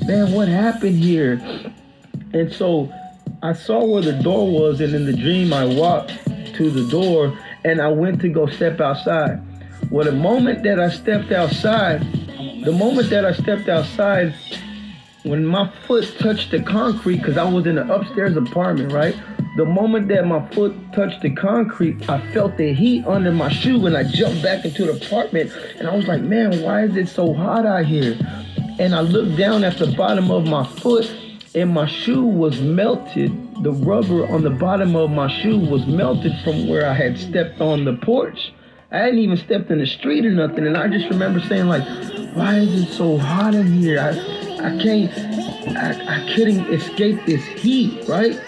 man, what happened here? And so I saw where the door was, and in the dream, I walked to the door and I went to go step outside. Well, the moment that I stepped outside, when my foot touched the concrete, because I was in an upstairs apartment, right? The moment that my foot touched the concrete, I felt the heat under my shoe, and I jumped back into the apartment, and I was like, man, why is it so hot out here? And I looked down at the bottom of my foot, and my shoe was melted. The rubber on the bottom of my shoe was melted from where I had stepped on the porch. I hadn't even stepped in the street or nothing, and I just remember saying like, why is it so hot in here? I couldn't escape this heat, right?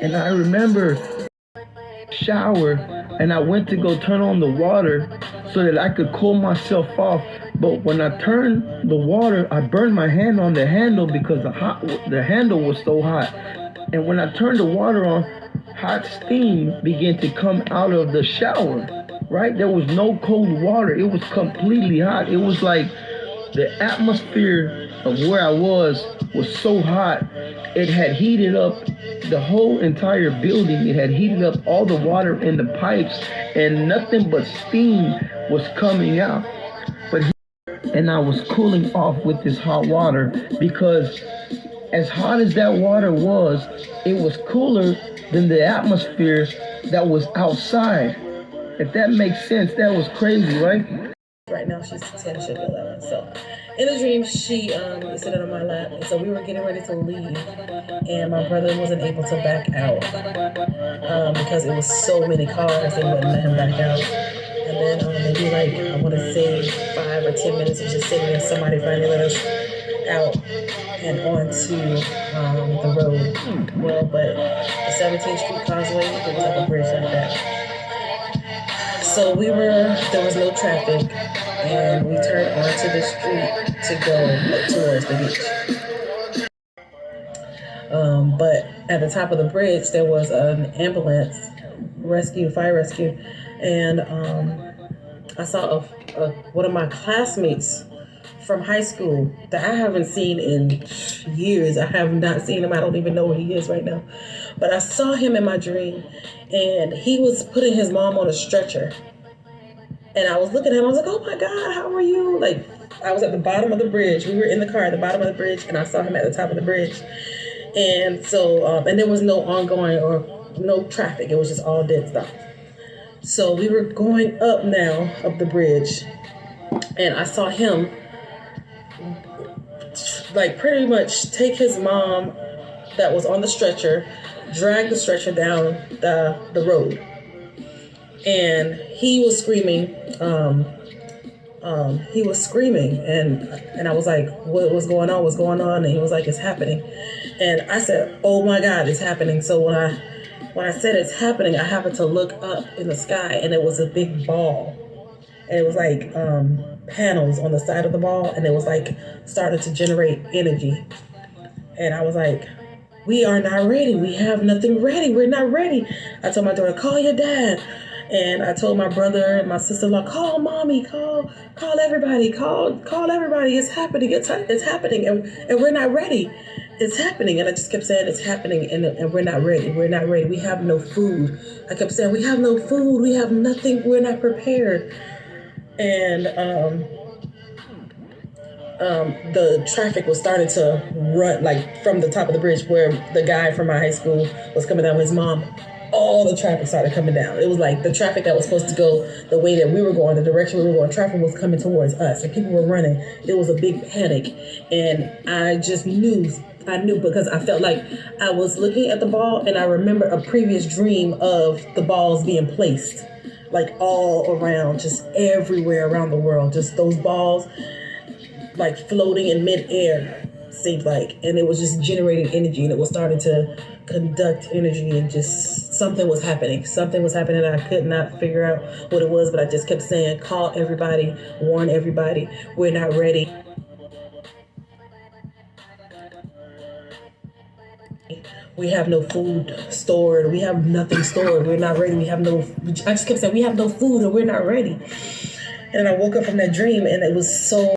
And I remember shower, and I went to go turn on the water so that I could cool myself off. But when I turned the water, I burned my hand on the handle because the handle was so hot. And when I turned the water on, hot steam began to come out of the shower, right? There was no cold water. It was completely hot. It was like the atmosphere of where I was so hot. It had heated up the whole entire building. It had heated up all the water in the pipes, and nothing but steam was coming out. And I was cooling off with this hot water because as hot as that water was, it was cooler than the atmosphere that was outside. If that makes sense, that was crazy, right? Right now she's 10, she'll be 11. So in the dream, she is sitting on my lap. And so we were getting ready to leave. And my brother wasn't able to back out because it was so many cars, they wouldn't let him back out. And then maybe like, I want to say 5 or 10 minutes of just sitting there, somebody finally let us out and onto the road. Well, but the 17th Street Causeway, it was like a bridge like that. So there was no traffic, and we turned onto the street to go towards the beach. But at the top of the bridge, there was an ambulance, fire rescue, and I saw one of my classmates from high school that I haven't seen in years. I have not seen him. I don't even know where he is right now. But I saw him in my dream, and he was putting his mom on a stretcher. And I was looking at him. I was like, oh my God, how are you? Like, I was at the bottom of the bridge. We were in the car at the bottom of the bridge, and I saw him at the top of the bridge. And so, and there was no ongoing or no traffic. It was just all dead stop. So we were going up now of the bridge, and I saw him like pretty much take his mom that was on the stretcher, drag the stretcher down the road. And he was screaming, and I was like, what's going on? What's going on? And he was like, it's happening. And I said, oh my God, it's happening. So when I said it's happening, I happened to look up in the sky, and it was a big ball. And it was like panels on the side of the ball, and it was like starting to generate energy. And I was like, we are not ready. We have nothing ready. We're not ready. I told my daughter, call your dad. And I told my brother and my sister-in-law, call mommy, call everybody, call everybody. It's happening. It's happening. And we're not ready. It's happening. And I just kept saying it's happening, and we're not ready. We're not ready. We have no food. I kept saying, we have no food. We have nothing. We're not prepared. And the traffic was starting to run, like from the top of the bridge where the guy from my high school was coming down with his mom. All the traffic started coming down. It was like the traffic that was supposed to go the way that we were going, the direction we were going, traffic was coming towards us, and people were running. It was a big panic. And I just knew because I felt like I was looking at the ball, and I remember a previous dream of the balls being placed, like all around, just everywhere around the world, just those balls like floating in midair, seemed like, and it was just generating energy, and it was starting to conduct energy, and just something was happening. I could not figure out what it was, but I just kept saying, call everybody, warn everybody, we're not ready. We have no food stored. We have nothing stored. We're not ready. I just kept saying, we have no food and we're not ready. And I woke up from that dream, and it was so